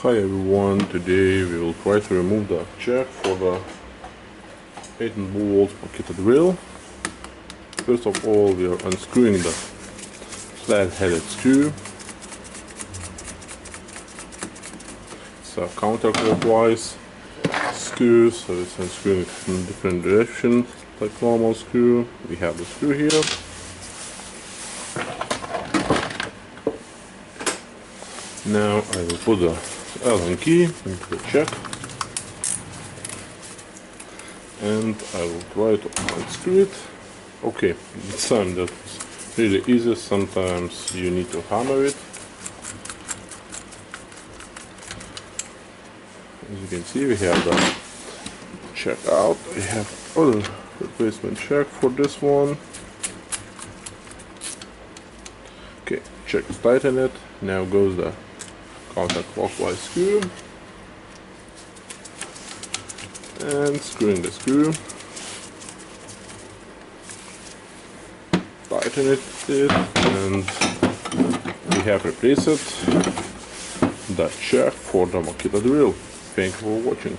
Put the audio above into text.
Hi everyone, today we will try to remove the jack for the 18V Makita drill. First of all, we are unscrewing the flat-headed screw. It's a counterclockwise screw, so it's unscrewing it in different directions like normal screw. We have the screw here. Now I will put the Allen key into the jack and I will try to unscrew it. Okay, this time that was really easy. Sometimes you need to hammer it. As you can see, we have the jack out. We have other replacement jack for this one. Okay, jack is tighten it. Now goes the counterclockwise screw and screwing the screw, tighten it, and we have replaced the jack for the Makita drill. Thank you for watching.